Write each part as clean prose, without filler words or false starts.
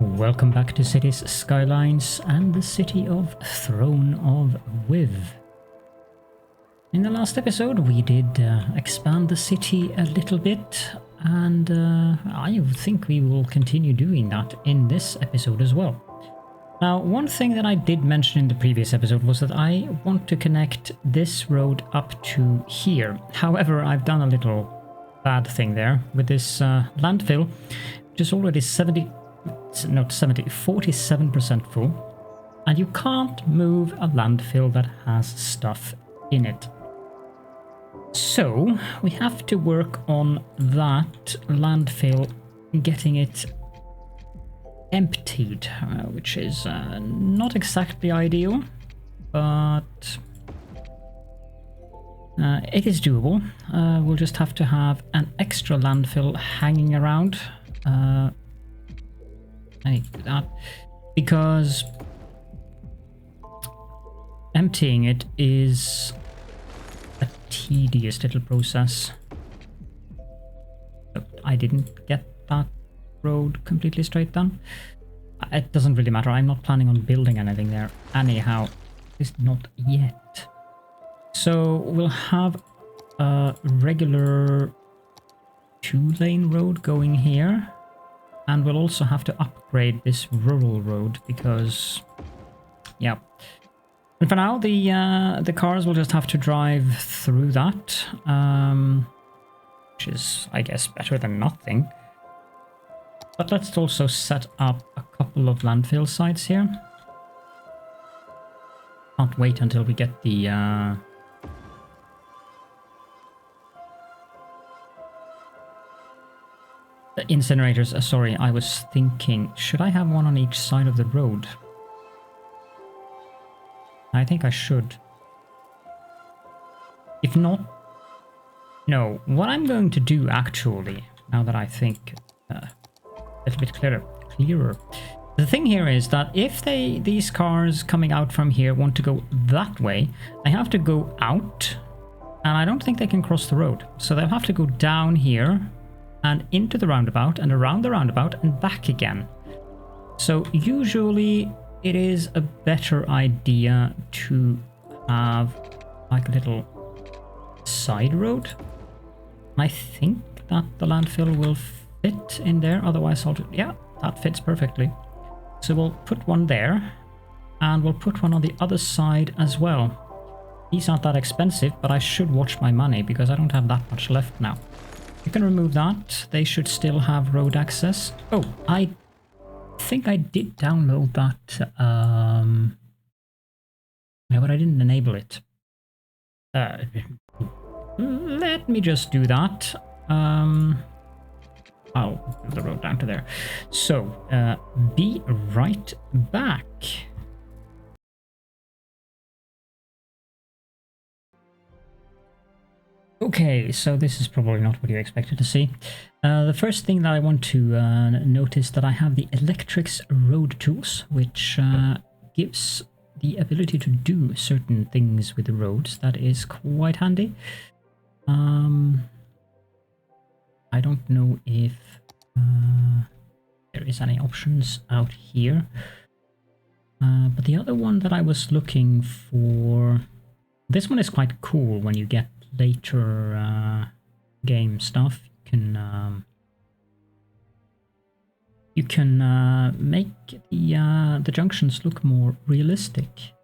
Welcome back to Cities Skylines and the city of Throne of Wyv. In the last episode we did expand the city a little bit, and I think we will continue doing that in this episode as well. Now, one thing that I did mention in the previous episode was that I want to connect this road up to here. However, I've done a little bad thing there with this landfill, which is already 47% full, and you can't move a landfill that has stuff in it. So we have to work on that landfill, getting it emptied, which is not exactly ideal, but it is doable. We'll just have to have an extra landfill hanging around. I need to do that because emptying it is a tedious little process. I didn't get that road completely straight done. It doesn't really matter. I'm not planning on building anything there anyhow. At least not yet. So we'll have a regular 2-lane road going here. And we'll also have to upgrade this rural road because, yeah. And for now, the cars will just have to drive through that, which is, I guess, better than nothing. But let's also set up a couple of landfill sites here. Can't wait until we get the incinerators. Sorry, I was thinking, should I have one on each side of the road? I think I should. If not, no. What I'm going to do actually, now that I think a little bit clearer. The thing here is that if these cars coming out from here want to go that way, they have to go out, and I don't think they can cross the road. So they'll have to go down here and into the roundabout and around the roundabout and back again. So usually it is a better idea to have like a little side road. I think that the landfill will fit in there, otherwise I'll yeah, that fits perfectly. So we'll put one there and we'll put one on the other side as well. These aren't that expensive, but I should watch my money because I don't have that much left now. You can remove that. They should still have road access. Oh, I think I did download that. No, but I didn't enable it. Let me just do that. I'll move the road down to there. So, be right back. Okay, so this is probably not what you expected to see. The first thing that I want to notice that I have the Electrics Road Tools, which gives the ability to do certain things with the roads. That is quite handy. I don't know if there is any options out here. But the other one that I was looking for... This one is quite cool when you get later game stuff. You can make the junctions look more realistic.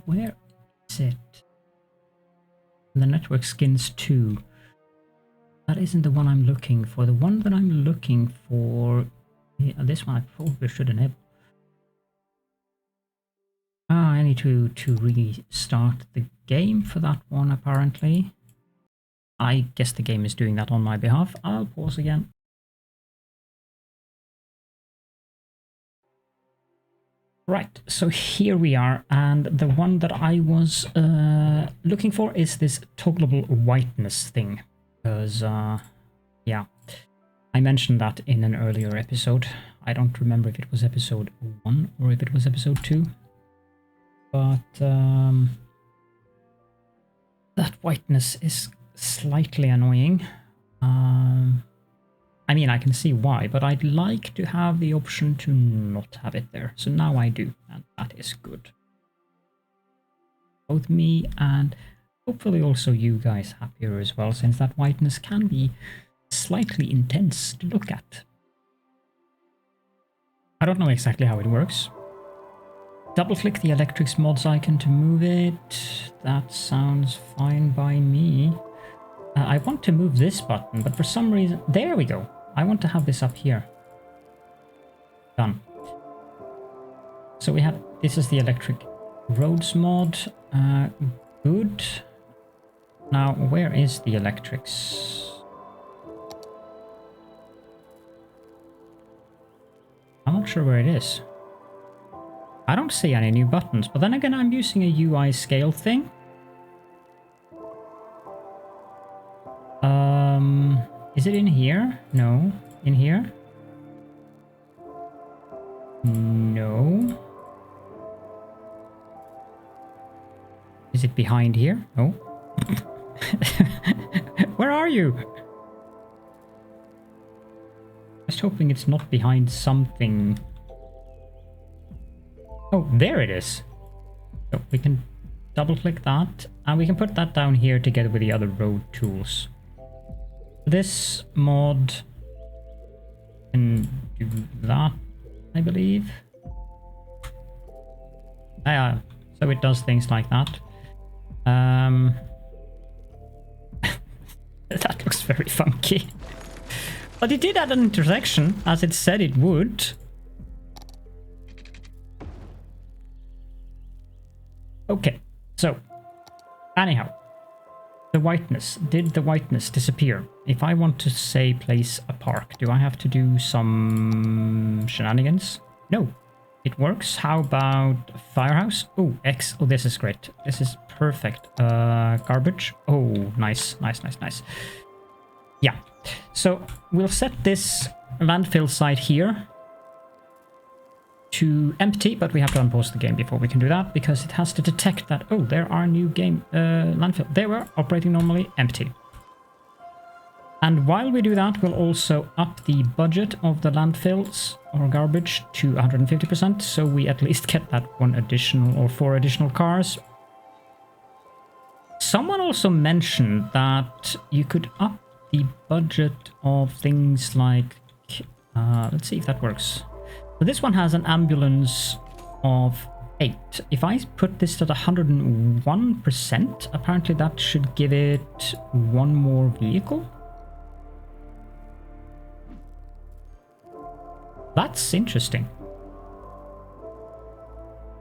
Where is it? The network skins 2. That isn't the one I'm looking for. The one that I'm looking for, this one I probably should enable. I need to restart the game for that one, apparently. I guess the game is doing that on my behalf. I'll pause again. Right, so here we are, and the one that I was looking for is this toggleable whiteness thing. Because, yeah, I mentioned that in an earlier episode. I don't remember if it was episode 1 or if it was episode 2. But that whiteness is slightly annoying. I mean, I can see why, but I'd like to have the option to not have it there. So now I do, and that is good. Both me and hopefully also you guys happier as well, since that whiteness can be slightly intense to look at. I don't know exactly how it works. Double-click the electrics mods icon to move it. That sounds fine by me. I want to move this button, but for some reason... There we go. I want to have this up here. Done. So we have... This is the electric roads mod. Good. Now, where is the electrics? I'm not sure where it is. I don't see any new buttons, but then again, I'm using a UI scale thing. Is it in here? No. In here? No. Is it behind here? No. Where are you? Just hoping it's not behind something. Oh, there it is. So we can double click that and we can put that down here together with the other road tools. This mod can do that, I believe. So it does things like that. That looks very funky. But it did add an intersection, as it said it would. Okay, so, anyhow, the whiteness. Did the whiteness disappear? If I want to, say, place a park, do I have to do some shenanigans? No, it works. How about firehouse? Oh, X. Oh, this is great. This is perfect. Garbage. Oh, nice, nice, nice, nice. Yeah, so we'll set this landfill site here to empty, but we have to unpause the game before we can do that, because it has to detect that, oh, there are new game landfill. They were operating normally, empty. And while we do that, we'll also up the budget of the landfills or garbage to 150%, so we at least get that 1 additional or 4 additional cars. Someone also mentioned that you could up the budget of things like, let's see if that works. So this one has an ambulance of 8. If I put this to the 101%, apparently that should give it 1 more vehicle. That's interesting.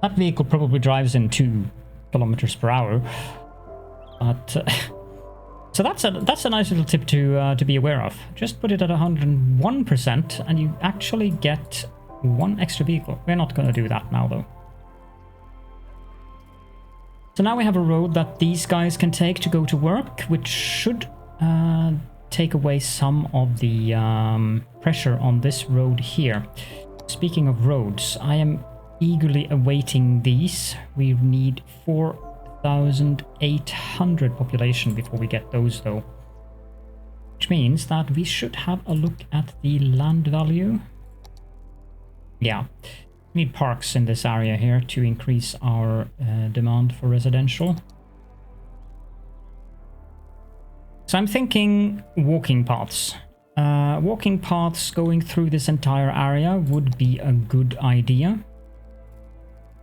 That vehicle probably drives in 2 kilometers per hour. But so that's a nice little tip to be aware of. Just put it at 101% and you actually get 1 extra vehicle. We're not going to do that now, though. So now we have a road that these guys can take to go to work, which should take away some of the pressure on this road here. Speaking of roads, I am eagerly awaiting these. We need 4,800 population before we get those, though. Which means that we should have a look at the land value. Yeah, we need parks in this area here to increase our demand for residential. So I'm thinking walking paths. Walking paths going through this entire area would be a good idea.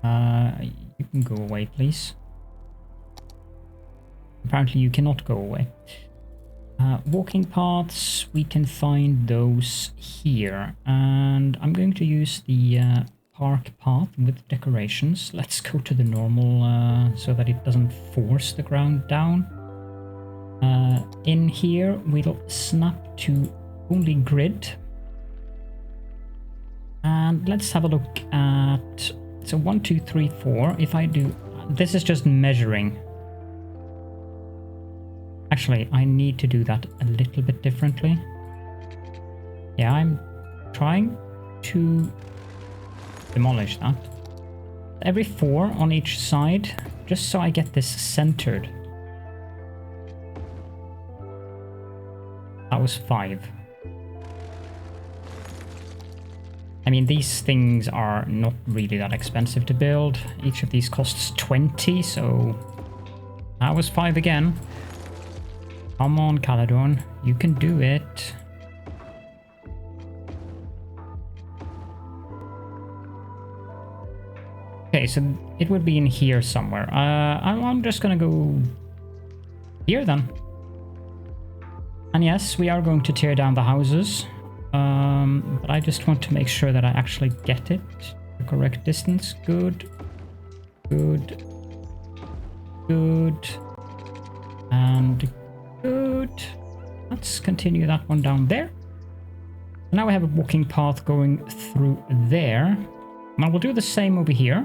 You can go away, please. Apparently you cannot go away. Walking paths, we can find those here. And I'm going to use the park path with decorations. Let's go to the normal so that it doesn't force the ground down. In here, we'll snap to only grid. And let's have a look at... So 1, 2, 3, 4. If I do... This is just measuring. Actually, I need to do that a little bit differently. Yeah, I'm trying to demolish that. Every 4 on each side, just so I get this centered. That was 5. I mean, these things are not really that expensive to build. Each of these costs 20, so that was 5 again. Come on, Caledon, you can do it. Okay, so it would be in here somewhere. I'm just gonna go here then. And yes, we are going to tear down the houses. But I just want to make sure that I actually get it. The correct distance. Good. Good. Good. And good. Let's continue that one down there. Now we have a walking path going through there. Now we'll do the same over here.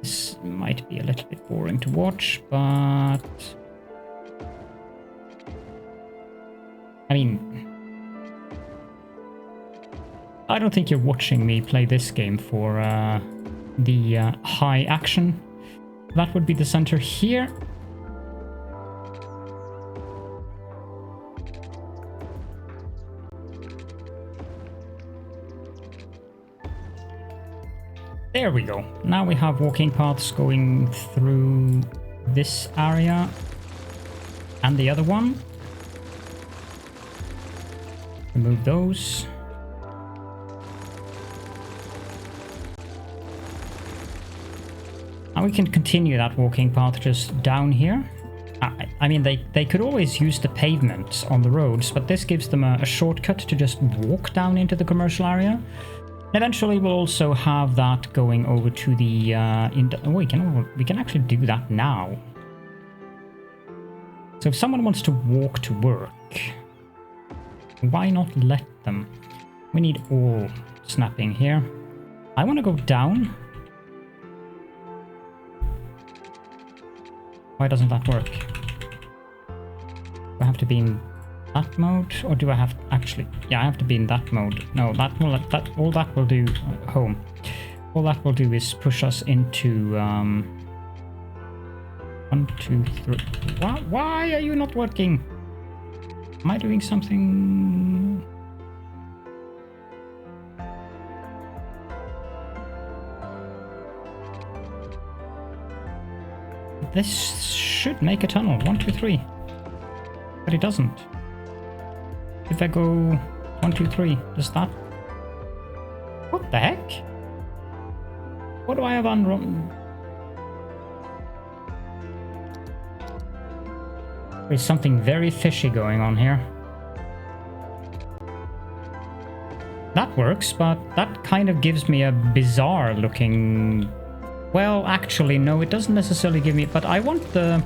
This might be a little bit boring to watch, but... I mean... I don't think you're watching me play this game for the high action. That would be the center here. There we go. Now we have walking paths going through this area and the other one. Remove those. Now we can continue that walking path just down here. I mean, they could always use the pavement on the roads, but this gives them a shortcut to just walk down into the commercial area. Eventually, we'll also have that going over to the... we can actually do that now. So if someone wants to walk to work, why not let them? We need all snapping here. I want to go down. Why doesn't that work? Do I have to be in that mode, or do I have actually? Yeah, I have to be in that mode. No, all that will do. Home. All that will do is push us into 1, 2, 3. Why are you not working? Am I doing something? This should make a tunnel. 1, 2, 3. But it doesn't. If I go 1, 2, 3, does that... What the heck? What do I have unrun? There's something very fishy going on here. That works, but that kind of gives me a bizarre looking... Well, actually, no, it doesn't necessarily give me... But I want the...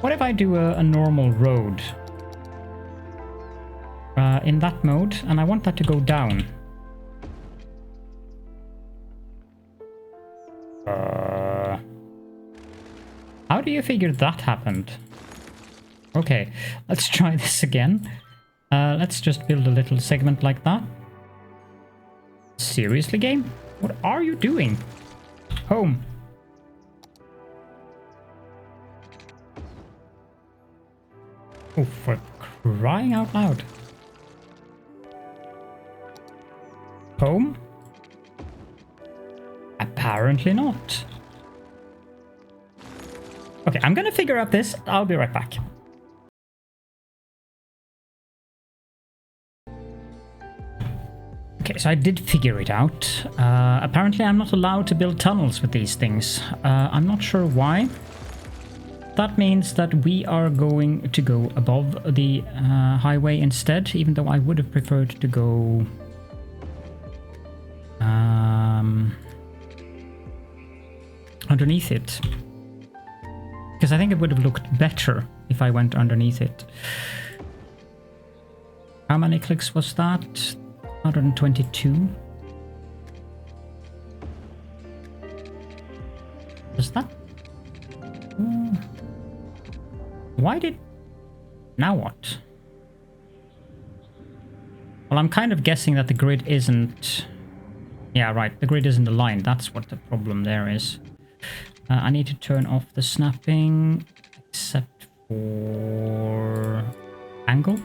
What if I do a normal road? In that mode, and I want that to go down. How do you figure that happened? Okay, let's try this again. Let's just build a little segment like that. Seriously, game? What are you doing? Home. Oh, for crying out loud. Home? Apparently not. Okay, I'm gonna figure out this. I'll be right back. Okay, so I did figure it out. Apparently I'm not allowed to build tunnels with these things. I'm not sure why. That means that we are going to go above the highway instead, even though I would have preferred to go... underneath it. Because I think it would have looked better if I went underneath it. How many clicks was that? 122. Is that... Why did... Now what? Well, I'm kind of guessing that the grid isn't... Yeah, right. The grid isn't aligned. That's what the problem there is. I need to turn off the snapping, except for... angle.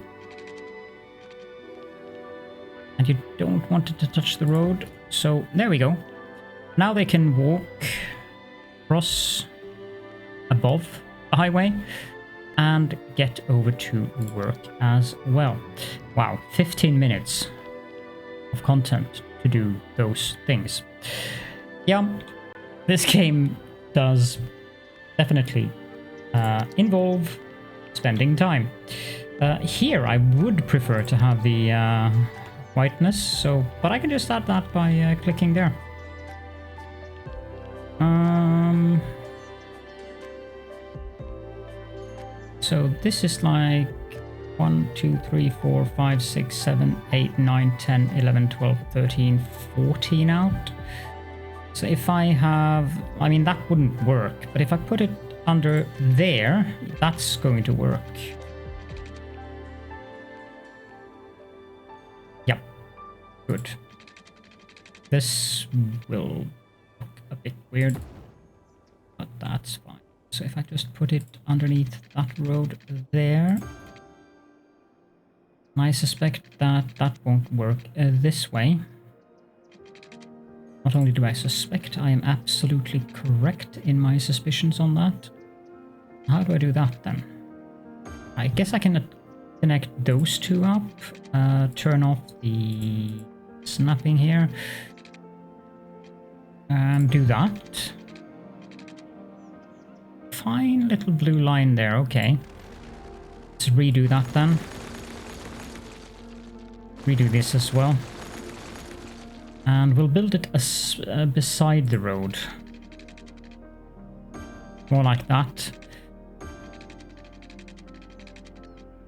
And you don't want it to touch the road. So there we go. Now they can walk across above the highway and get over to work as well. Wow, 15 minutes of content to do those things. Yeah, this game does definitely involve spending time. Here I would prefer to have the whiteness, so but I can just add that by clicking there. So this is like 1, 2, 3, 4, 5, 6, 7, 8, 9, 10, 11, 12, 13, 14 out. So if I have, I mean that wouldn't work, but if I put it under there, that's going to work. Yep, good. This will look a bit weird, but that's fine. So if I just put it underneath that road there, I suspect that that won't work this way. Not only do I suspect, I am absolutely correct in my suspicions on that. How do I do that then? I guess I can connect those two up, turn off the snapping here, and do that. Fine little blue line there, okay. Let's redo that then. Redo this as well. And we'll build it beside the road. More like that.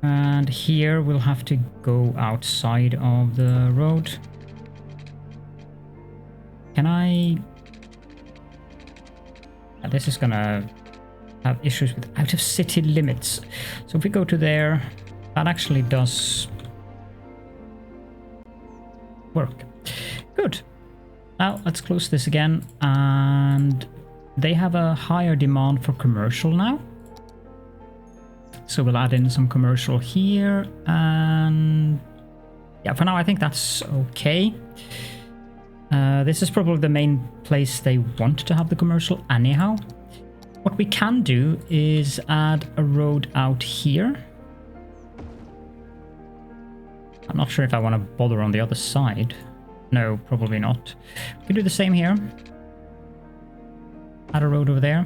And here we'll have to go outside of the road. Can I... This is gonna have issues with out of city limits. So if we go to there, that actually does work. Good. Now let's close this again, and they have a higher demand for commercial now. So we'll add in some commercial here, and yeah, for now I think that's okay. This is probably the main place they want to have the commercial anyhow. What we can do is add a road out here. I'm not sure if I want to bother on the other side. No, probably not. We can do the same here. Add a road over there.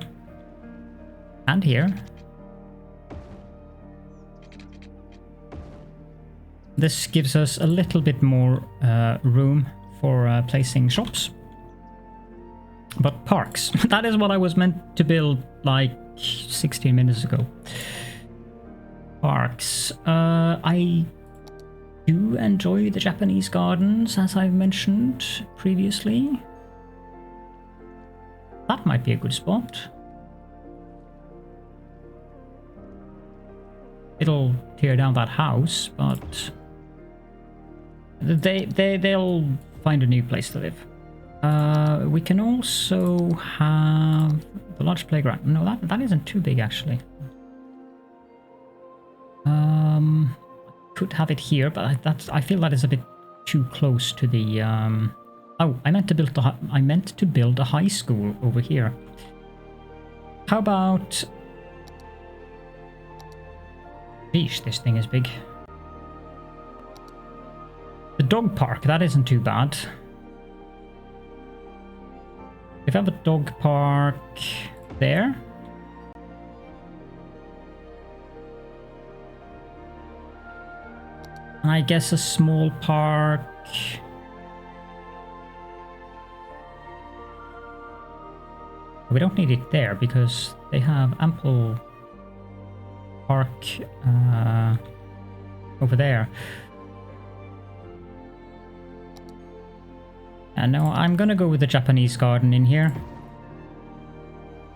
And here. This gives us a little bit more room for placing shops. But parks. That is what I was meant to build like 16 minutes ago. Parks. I do enjoy the Japanese gardens, as I've mentioned previously. That might be a good spot. It'll tear down that house, but they'll find a new place to live. We can also have the large playground. No, that isn't too big actually. Could have it here, but I feel that is a bit too close to the. Oh, I meant to build a high school over here. How about? Geesh, this thing is big. The dog park, that isn't too bad. If I have a dog park there. And I guess a small park. We don't need it there because they have ample park over there. And now I'm gonna go with the Japanese garden in here.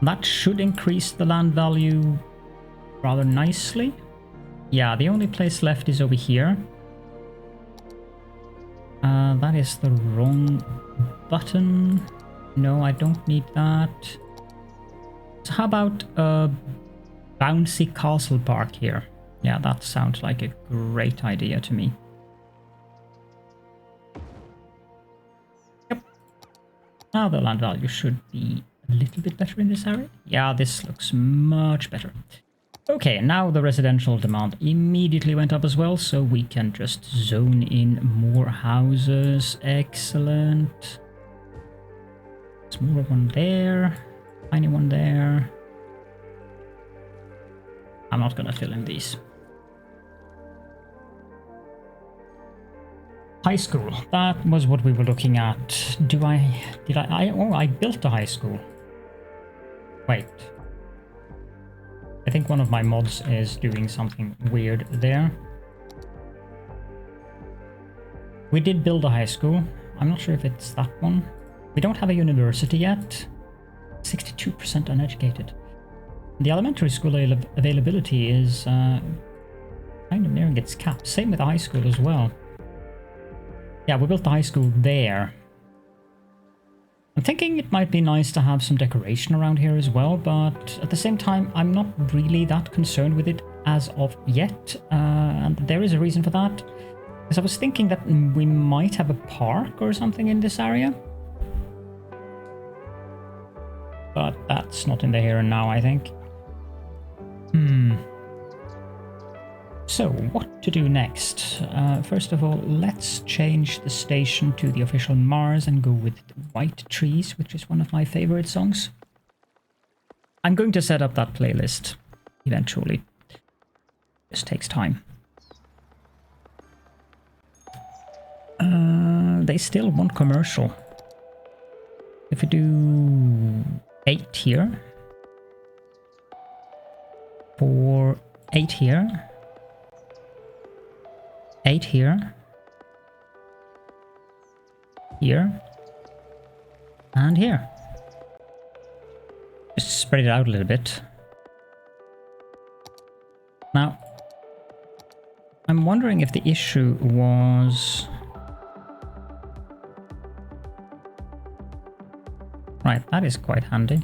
That should increase the land value rather nicely. Yeah, the only place left is over here. That is the wrong button. No, I don't need that. So how about a bouncy castle park here? Yeah, that sounds like a great idea to me. Now the land value should be a little bit better in this area. Yeah, this looks much better. Okay, now the residential demand immediately went up as well, so we can just zone in more houses. Excellent. Smaller one there, tiny one there. I'm not gonna fill in these. High school, that was what we were looking at. Did I built a high school. Wait. I think one of my mods is doing something weird there. We did build a high school. I'm not sure if it's that one. We don't have a university yet. 62% uneducated. The elementary school availability is kind of nearing its cap. Same with the high school as well. Yeah, we built the high school there. I'm thinking it might be nice to have some decoration around here as well, but at the same time, I'm not really that concerned with it as of yet. And there is a reason for that. Because I was thinking that we might have a park or something in this area. But that's not in the here and now, I think. So, what to do next? First of all, let's change the station to the official Mars and go with White Trees, which is one of my favorite songs. I'm going to set up that playlist eventually. This takes time. They still want commercial. If we do 8 here, for 8 here, 8 here, here, and here. Just spread it out a little bit. Now, I'm wondering if the issue was... Right, that is quite handy.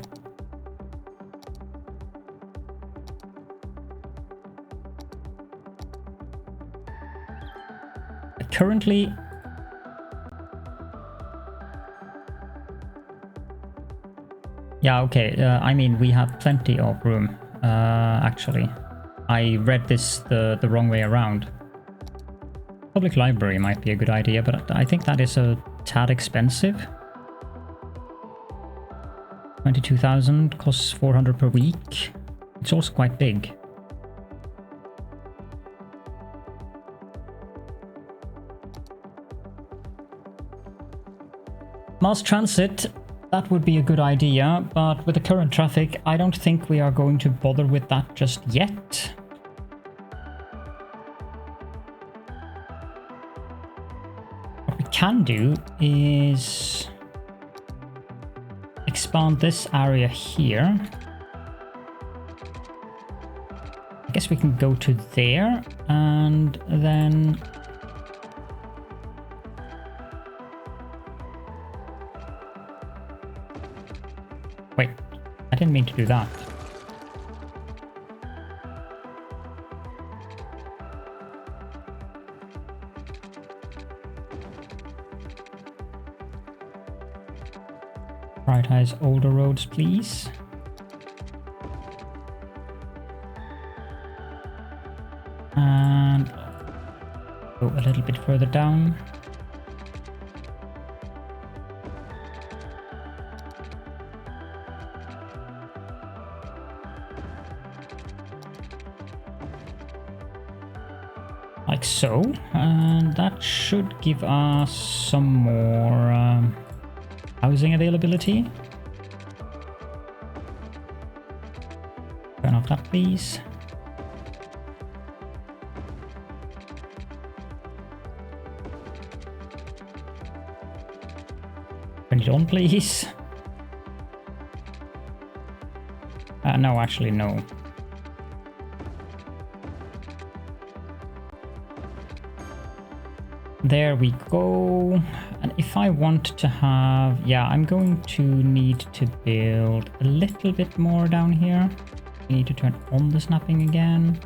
Currently, yeah, okay, I mean, we have plenty of room, actually. I read this the wrong way around. Public library might be a good idea, but I think that is a tad expensive. 22,000, costs 400 per week. It's also quite big. Mass transit, that would be a good idea, but with the current traffic, I don't think we are going to bother with that just yet. What we can do is expand this area here. I guess we can go to there and then... Wait, I didn't mean to do that. Prioritize older roads, please. And go a little bit further down. Like so, and that should give us some more housing availability. Turn off that, please. Turn it on, please. No, actually, no. There we go. And if I want to have... Yeah, I'm going to need to build a little bit more down here. I need to turn on the snapping again.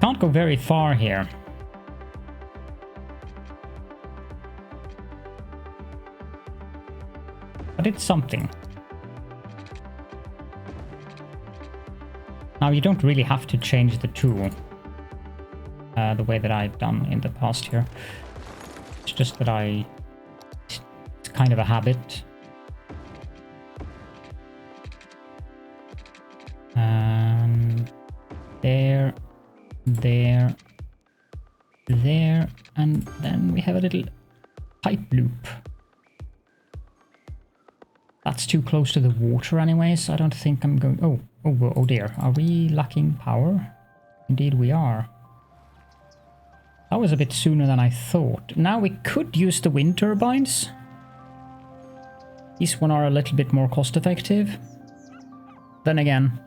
Can't go very far here. But it's something. Now, you don't really have to change the tool the way that I've done in the past here. It's just that it's kind of a habit. And there, and then we have a little pipe loop. That's too close to the water anyways. I don't think I'm going... Oh dear. Are we lacking power? Indeed we are. That was a bit sooner than I thought. Now we could use the wind turbines. These one are a little bit more cost effective. Then again,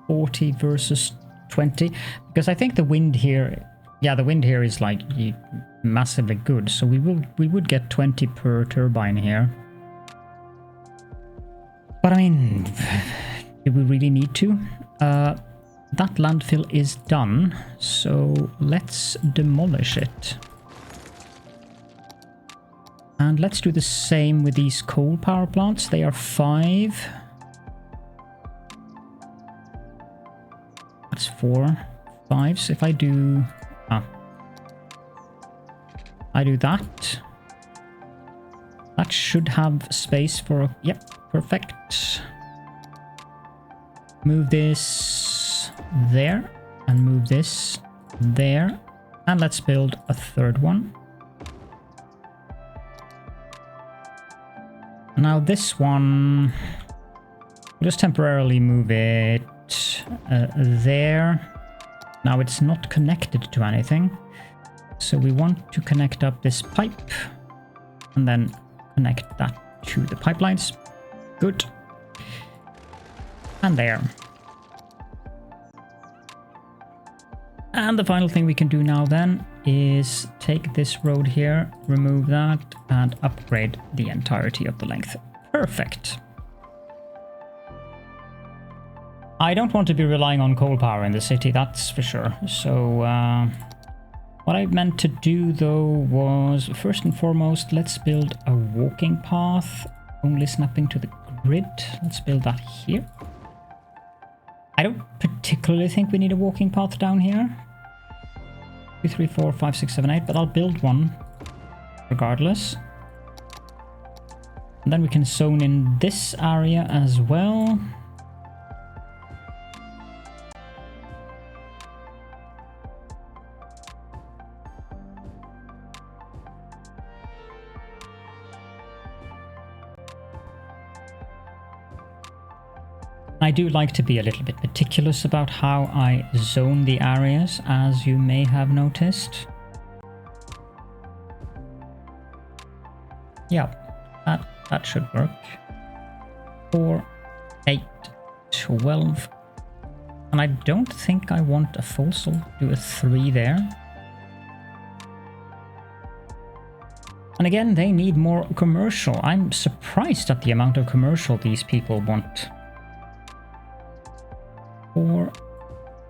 40 versus 20. Because I think the wind here... Yeah, the wind here is like massively good. So we would get 20 per turbine here. But I mean, do we really need to? That landfill is done, so let's demolish it. And let's do the same with these coal power plants. They are 5. That's 4, 5. So if I do... I do that. That should have space for... Yep, perfect. Move this there. And move this there. And let's build a third one. Now this one... We'll just temporarily move it there. Now it's not connected to anything. So we want to connect up this pipe. And then connect that to the pipelines. Good. And there. And the final thing we can do now then is take this road here, remove that, and upgrade the entirety of the length. Perfect. I don't want to be relying on coal power in the city, that's for sure. So what I meant to do though was, first and foremost, let's build a walking path, only snapping to the grid. Let's build that here. I don't particularly think we need a walking path down here. 2, 3, 4, 5, 6, 7, 8, but I'll build one regardless. And then we can zone in this area as well. I do like to be a little bit meticulous about how I zone the areas, as you may have noticed. Yeah, that should work. 4, 8, 12. And I don't think I want a full, so I'll do a 3 there. And again, they need more commercial. I'm surprised at the amount of commercial these people want. 4,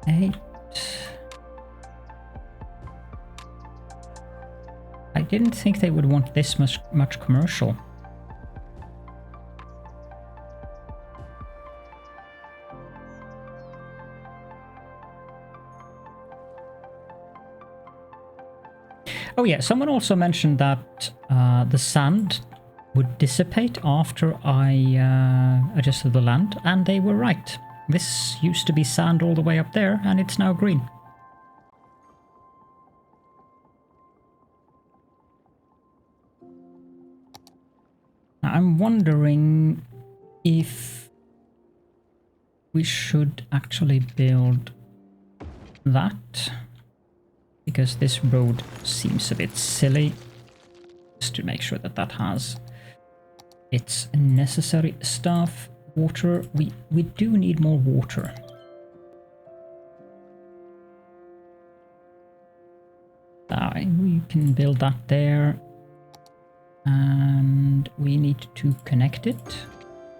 8. I didn't think they would want this much commercial. Oh yeah, someone also mentioned that the sand would dissipate after I adjusted the land, and they were right. This used to be sand all the way up there, and it's now green. I'm wondering if we should actually build that, because this road seems a bit silly. Just to make sure that that has its necessary stuff. Water, we do need more water. We can build that there. And we need to connect it,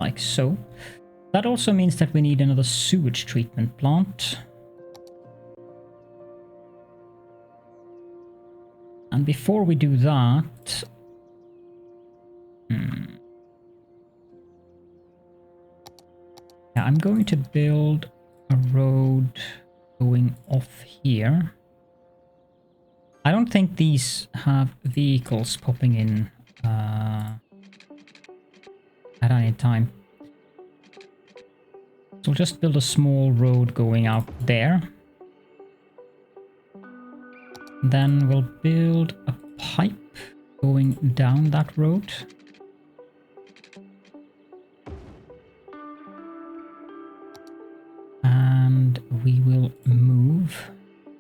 like so. That also means that we need another sewage treatment plant. And before we do that... I'm going to build a road going off here. I don't think these have vehicles popping in at any time. So we'll just build a small road going out there. Then we'll build a pipe going down that road. And we will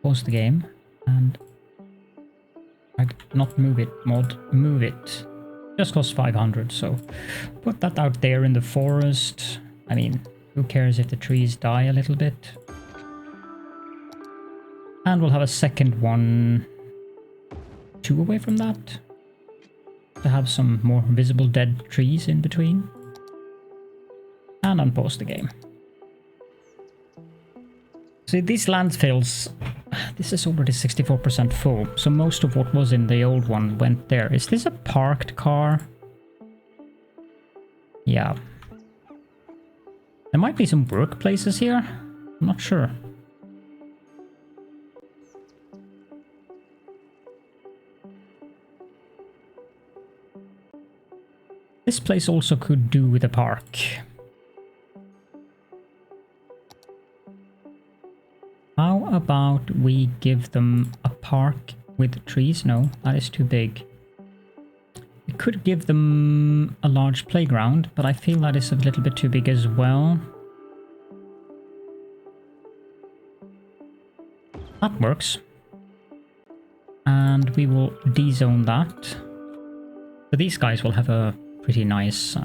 pause the game, and not move it, move it. Just costs 500, so put that out there in the forest. I mean, who cares if the trees die a little bit? And we'll have a second one 2 away from that, to have some more visible dead trees in between. And unpause the game. See, these landfills, this is already 64% full, so most of what was in the old one went there. Is this a parked car? Yeah. There might be some workplaces here. I'm not sure. This place also could do with a park. How about we give them a park with trees? No, that is too big. We could give them a large playground, but I feel that is a little bit too big as well. That works. And we will dezone that. So these guys will have a pretty nice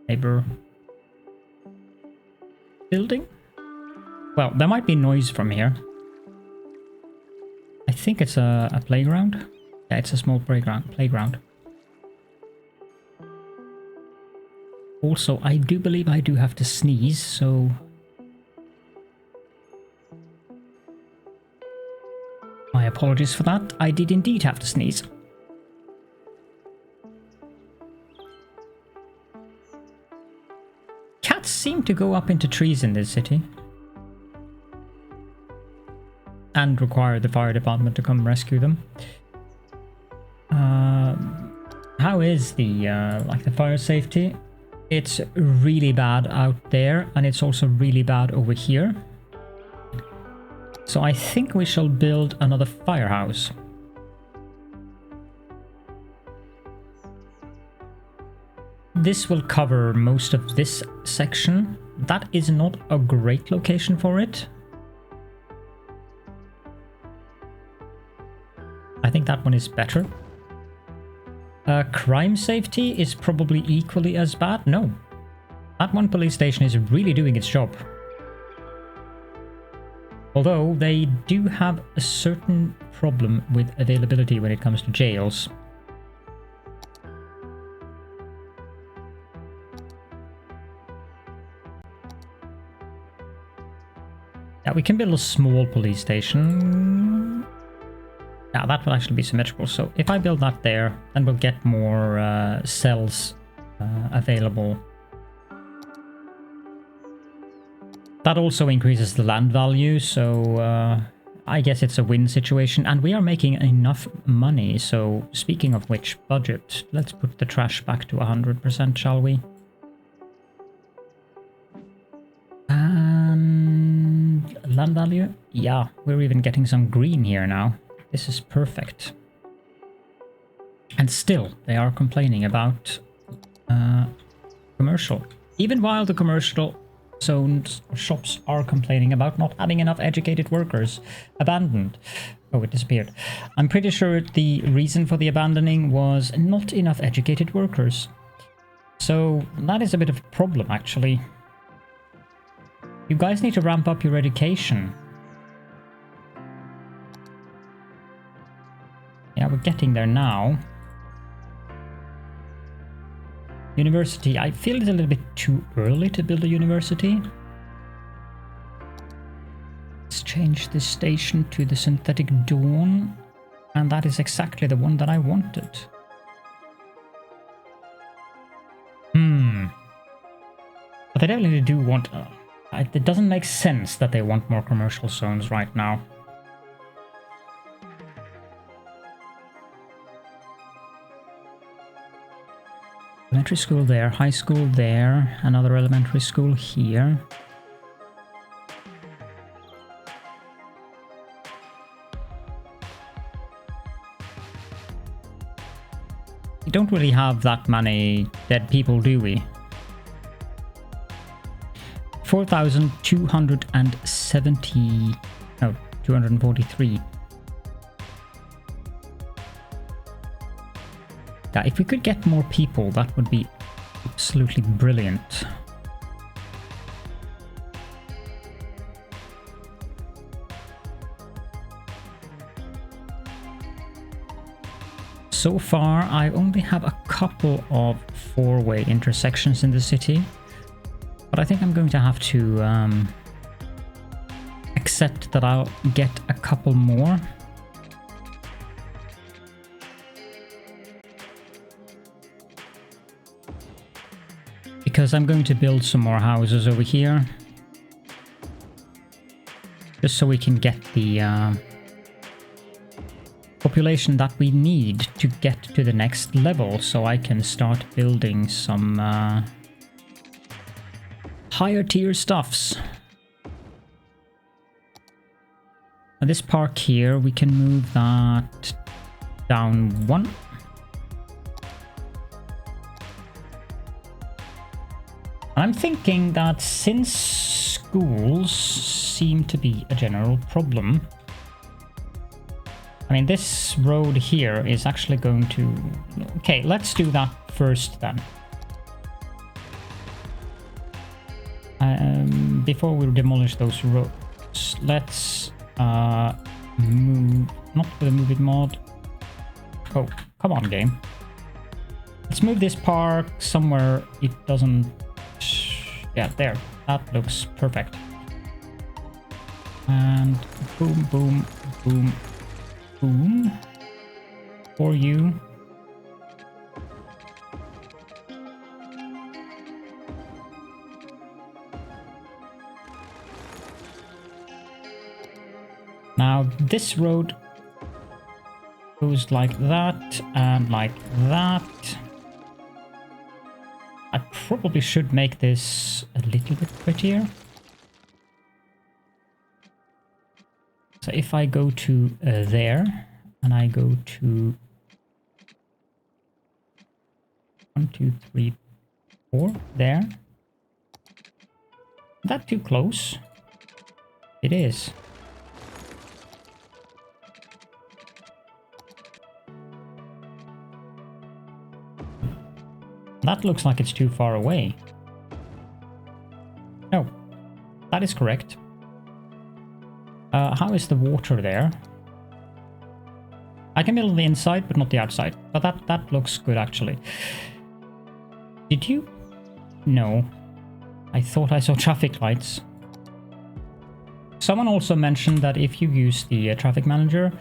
neighbor building. Well, there might be noise from here. I think it's a playground. Yeah, it's a small playground. Also, I do believe I do have to sneeze, so... my apologies for that. I did indeed have to sneeze. Cats seem to go up into trees in this city. And require the fire department to come rescue them. How is the like the fire safety? It's really bad out there, and it's also really bad over here. So I think we shall build another firehouse. This will cover most of this section. That is not a great location for it. I think that one is better. Crime safety is probably equally as bad. No. That one police station is really doing its job. Although they do have a certain problem with availability when it comes to jails. Yeah, we can build a small police station. Yeah, that will actually be symmetrical. So if I build that there, then we'll get more cells available. That also increases the land value, so I guess it's a win situation. And we are making enough money, so speaking of which, budget. Let's put the trash back to 100%, shall we? And land value? Yeah, we're even getting some green here now. This is perfect. And still, they are complaining about commercial. Even while the commercial zoned shops are complaining about not having enough educated workers. Abandoned. Oh, it disappeared. I'm pretty sure the reason for the abandoning was not enough educated workers. So that is a bit of a problem, actually. You guys need to ramp up your education. Yeah, we're getting there now. University. I feel it's a little bit too early to build a university. Let's change this station to the Synthetic Dawn. And that is exactly the one that I wanted. But they definitely do want... it doesn't make sense that they want more commercial zones right now. Elementary school there, high school there, another elementary school here. We don't really have that many dead people, do we? 4,270... no, 243. Yeah, if we could get more people, that would be absolutely brilliant. So far, I only have a couple of four-way intersections in the city. But I think I'm going to have to accept that I'll get a couple more. Because I'm going to build some more houses over here. Just so we can get the population that we need to get to the next level. So I can start building some higher tier stuffs. Now this park here, we can move that down one. I'm thinking that since schools seem to be a general problem, I mean, this road here is actually going to... Okay, let's do that first then. Before we demolish those roads, let's move... Not with a moving mod. Oh, come on, game. Let's move this park somewhere it doesn't... Yeah, there. That looks perfect. And boom, boom, boom, boom. For you. Now, this road goes like that and like that. I probably should make this a little bit prettier. So if I go to there, and I go to 1, 2, 3, 4, there. Is that too close? It is. That looks like it's too far away. No, that is correct. How is the water there? I can build the inside, but not the outside. But that looks good, actually. Did you? No. I thought I saw traffic lights. Someone also mentioned that if you use the traffic manager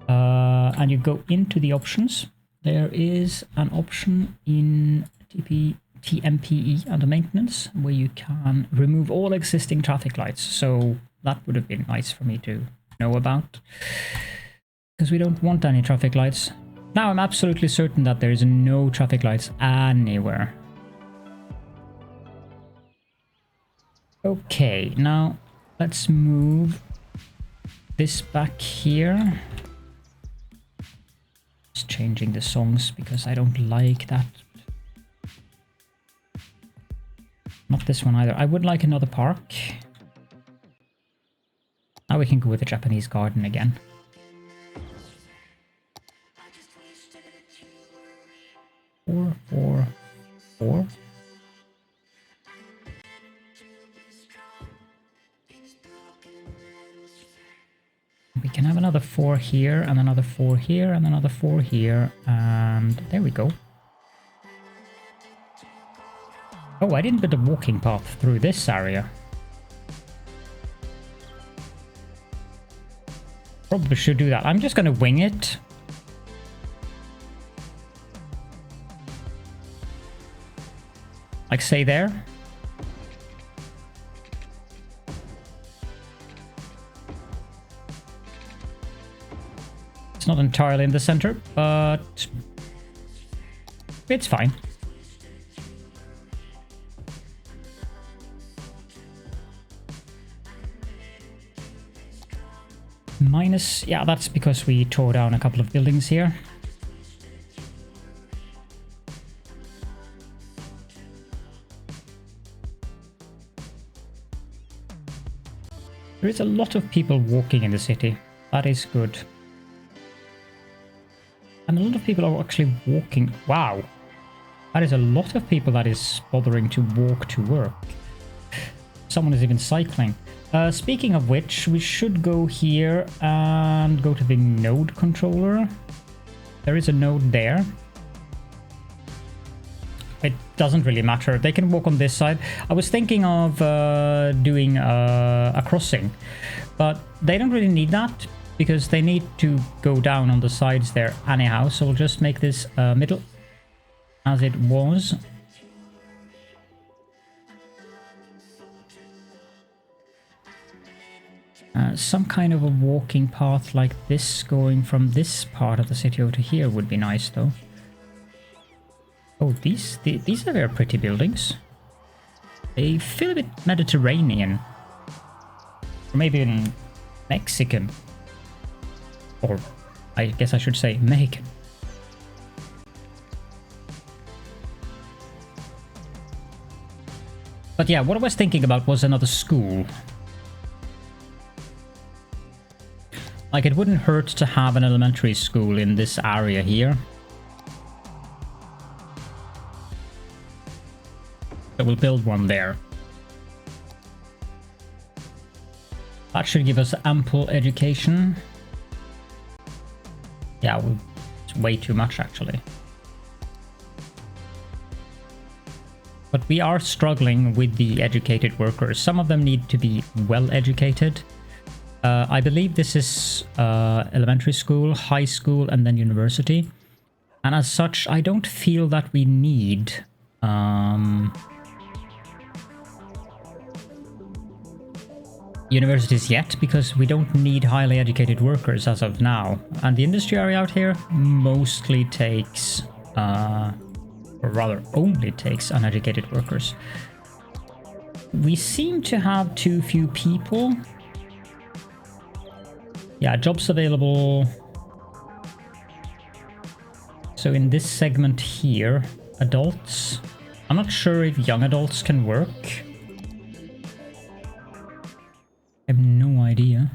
and you go into the options, there is an option in TMPE under maintenance where you can remove all existing traffic lights. So that would have been nice for me to know about, because we don't want any traffic lights. Now I'm absolutely certain that there is no traffic lights anywhere. Okay, now let's move this back here. Just changing the songs because I don't like that. Not this one either. I would like another park. Now we can go with the Japanese garden again. Four, four, four. We can have another 4 here, and another 4 here, and another 4 here, and there we go. Oh, I didn't build a walking path through this area. Probably should do that. I'm just going to wing it. Like, say there. It's not entirely in the center, but it's fine. Minus, yeah, that's because we tore down a couple of buildings here. There is a lot of people walking in the city. That is good. And a lot of people are actually walking. Wow. That is a lot of people that is bothering to walk to work. Someone is even cycling. Speaking of which, we should go here and go to the node controller. There is a node there. It doesn't really matter. They can walk on this side. I was thinking of doing a crossing, but they don't really need that because they need to go down on the sides there anyhow. So we'll just make this middle as it was. Some kind of a walking path like this going from this part of the city over to here would be nice though. Oh, these are very pretty buildings. They feel a bit Mediterranean. Or maybe even Mexican. Or I guess I should say Mexican. But yeah, what I was thinking about was another school. Like, it wouldn't hurt to have an elementary school in this area here. So we'll build one there. That should give us ample education. Yeah, it's way too much actually. But we are struggling with the educated workers. Some of them need to be well educated. I believe this is elementary school, high school, and then university. And as such, I don't feel that we need universities yet, because we don't need highly educated workers as of now. And the industry area out here mostly takes, or rather only takes, uneducated workers. We seem to have too few people. Yeah, jobs available. So in this segment here, adults. I'm not sure if young adults can work. I have no idea.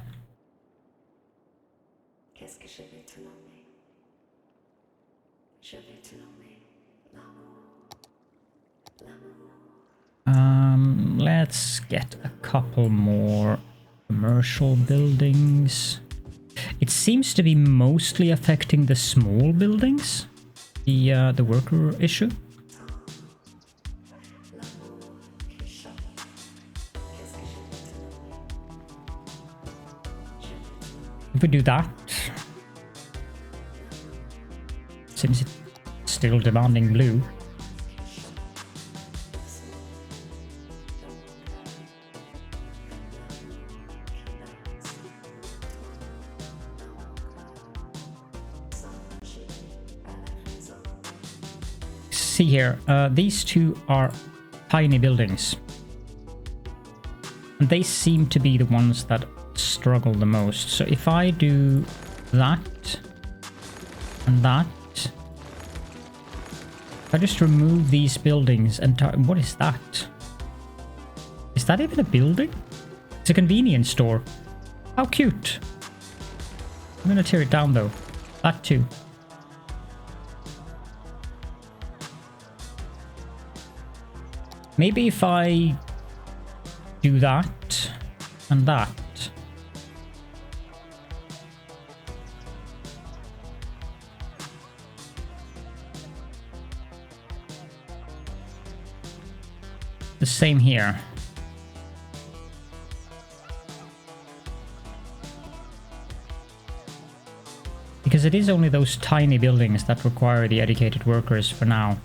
Let's get a couple more commercial buildings. It seems to be mostly affecting the small buildings, the worker issue. If we do that, since it's still demanding blue. See here, these two are tiny buildings. And they seem to be the ones that struggle the most. So if I do that and that, if I just remove these buildings and what is that? Is that even a building? It's a convenience store. How cute. I'm gonna tear it down though. That too. Maybe if I do that and that. The same here. Because it is only those tiny buildings that require the educated workers for now.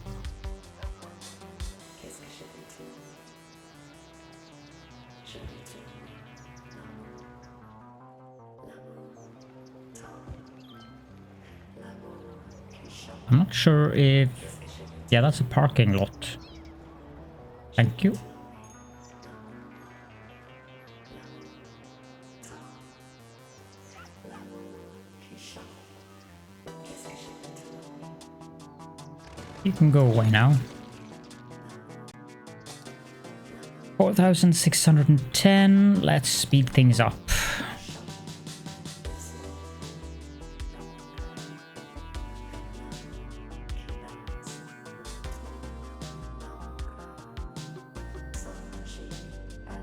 I'm not sure if... Yeah, that's a parking lot. Thank you. You can go away now. 4,610. Let's speed things up.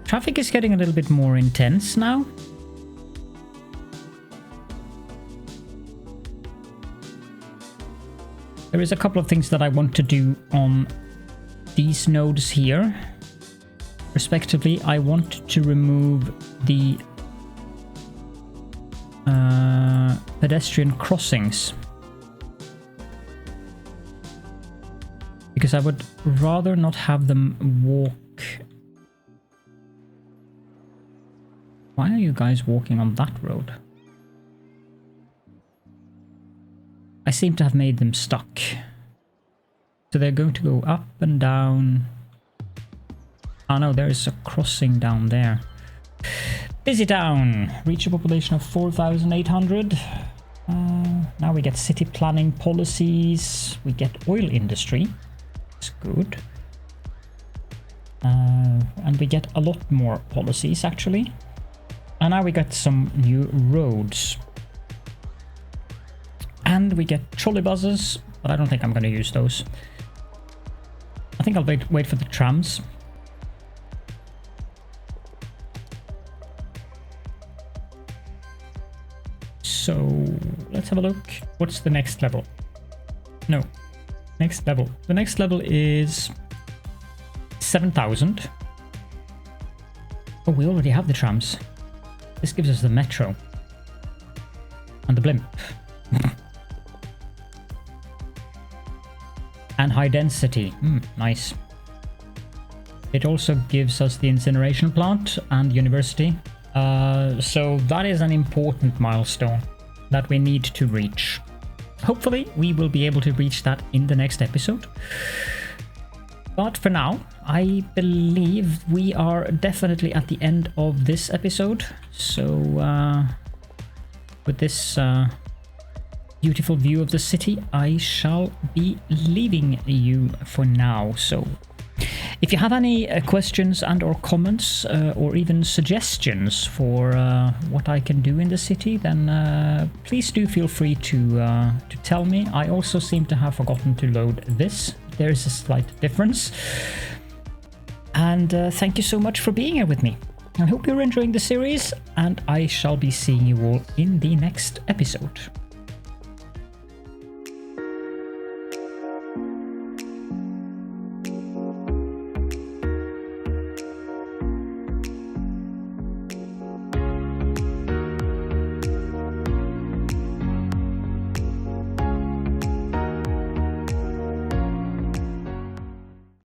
Traffic is getting a little bit more intense now. There is a couple of things that I want to do on these nodes here. Respectively, I want to remove the pedestrian crossings. Because I would rather not have them walk. Why are you guys walking on that road? I seem to have made them stuck. So they're going to go up and down. Oh no, there is a crossing down there. Busy town. Reach a population of 4,800. Now we get city planning policies. We get oil industry. It's good. And we get a lot more policies actually. And now we got some new roads. And we get trolley buses, but I don't think I'm going to use those. I think I'll wait for the trams. So let's have a look. What's the next level? No, next level. The next level is 7,000. Oh, we already have the trams. This gives us the metro and the blimp. And high density. Nice. It also gives us the incineration plant and university. So that is an important milestone that we need to reach. Hopefully we will be able to reach that in the next episode. But for now, I believe we are definitely at the end of this episode. So with this beautiful view of the city, I shall be leaving you for now. So if you have any questions and or comments or even suggestions for what I can do in the city, then please do feel free to tell me. I also seem to have forgotten to load this. There is a slight difference. And thank you so much for being here with me. I hope you're enjoying the series, and I shall be seeing you all in the next episode.